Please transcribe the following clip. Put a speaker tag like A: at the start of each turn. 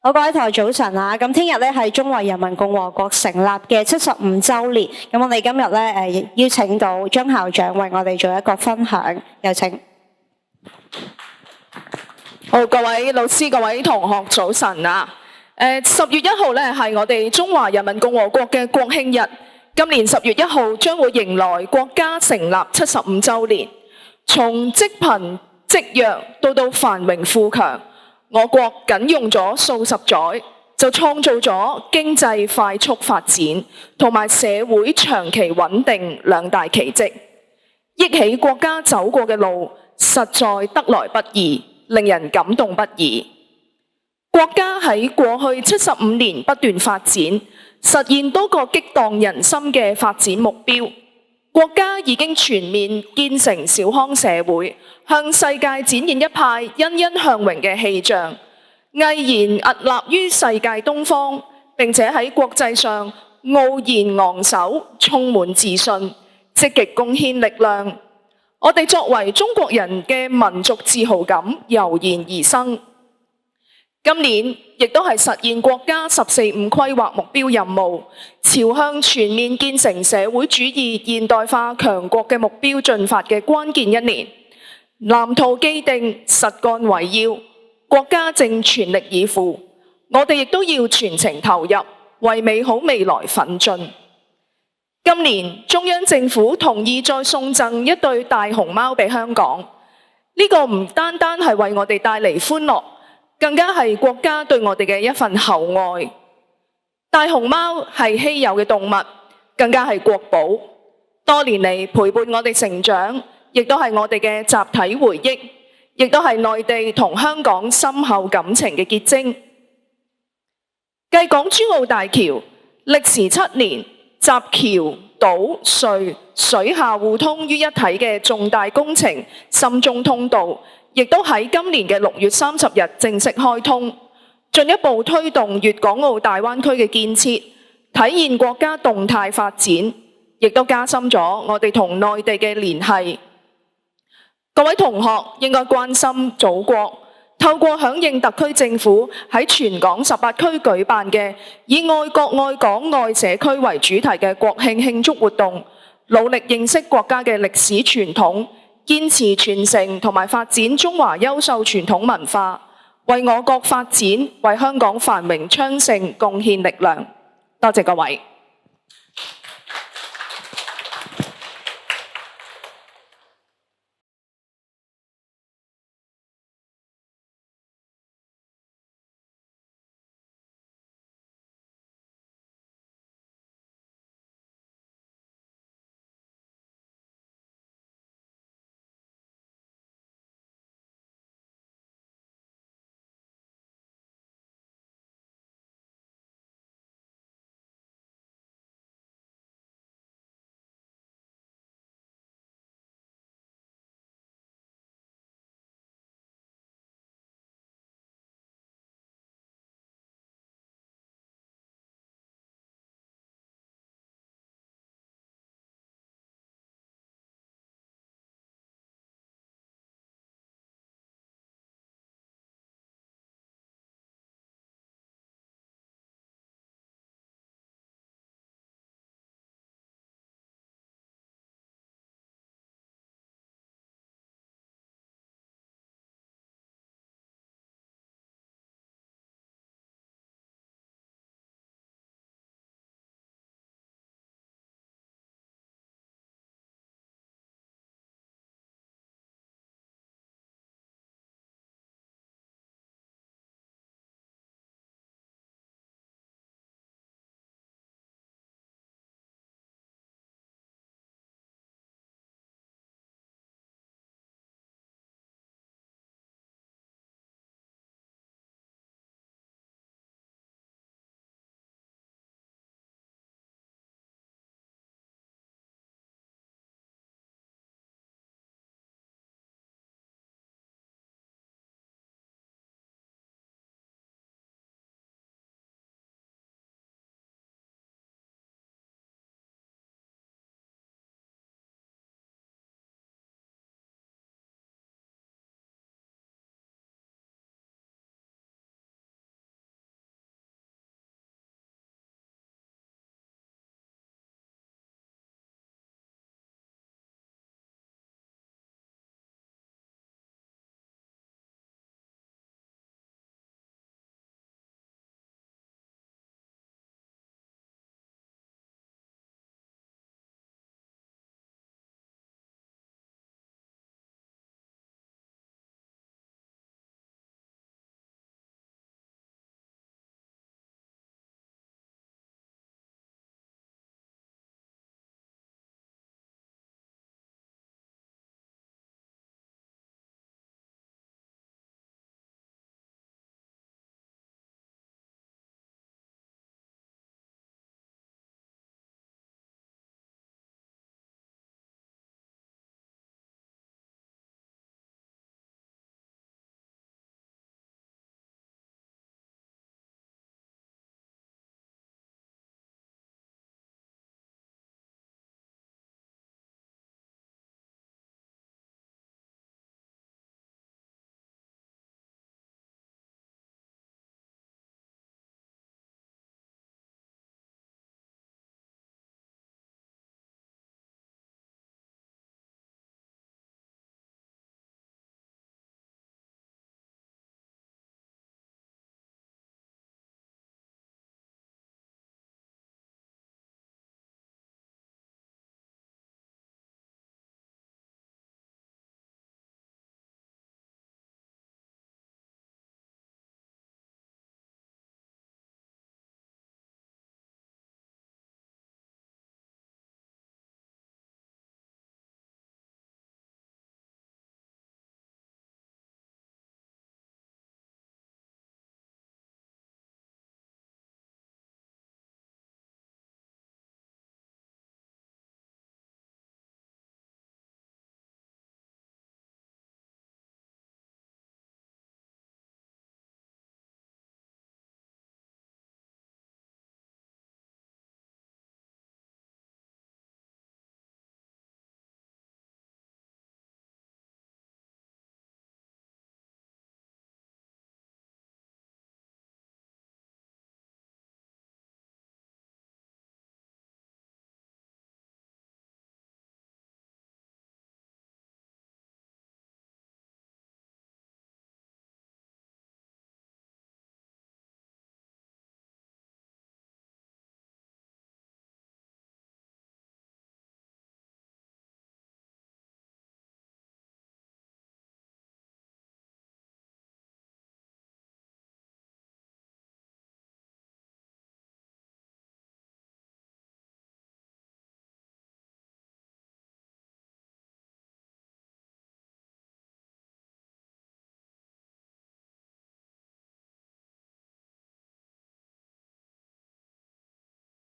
A: 好，各位同學早晨啊！咁聽日咧係中華人民共和國成立嘅75週年。咁我哋今日咧邀請到張校長為我哋做一個分享，有請。
B: 好，各位老師、各位同學早晨啊！10月1號咧係我哋中華人民共和國嘅國慶日。今年10月1號將會迎來國家成立75週年。從積貧積弱到繁榮富強，我國僅用咗數十載，就創造咗經濟快速發展同埋社會長期穩定兩大奇蹟。憶起國家走過嘅路，實在得來不易，令人感動不已。國家喺過去75年不斷發展，實現多個激盪人心嘅發展目標。國家已經全面建成小康社會，向世界展現一派欣欣向榮嘅氣象，毅然屹立於世界東方，並且喺國際上傲然昂首，充滿自信，積極貢獻力量。我哋作為中國人嘅民族自豪感油然而生。今年亦都係實現國家14五規劃目標任務，朝向全面建成社會主義現代化強國嘅目標進發嘅關鍵一年。藍圖既定，實幹為要，國家正全力以赴，我哋亦都要全程投入，為美好未來奮進。今年中央政府同意再送贈一對大熊貓俾香港，呢個唔單單係為我哋帶嚟歡樂，更加係國家對我哋嘅一份厚愛。大熊貓係稀有嘅動物，更加係國寶，多年嚟陪伴我哋成長，亦都係我哋嘅集體回憶，亦都係內地同香港深厚感情嘅結晶。繼港珠澳大橋歷時7年，集橋、島、隧、水下互通於一體嘅重大工程深中通道，亦都喺今年嘅6月30日正式開通，進一步推動粵港澳大灣區嘅建設，體現國家動態發展，亦都加深咗我哋同內地嘅聯繫。各位同學應該關心祖國，透過響應特區政府喺全港18區舉辦嘅以愛國愛港愛社區為主題嘅國慶慶祝活動，努力認識國家嘅歷史傳統，堅持傳承同埋發展中華優秀傳統文化，為我國發展、為香港繁榮昌盛貢獻力量。多謝各位。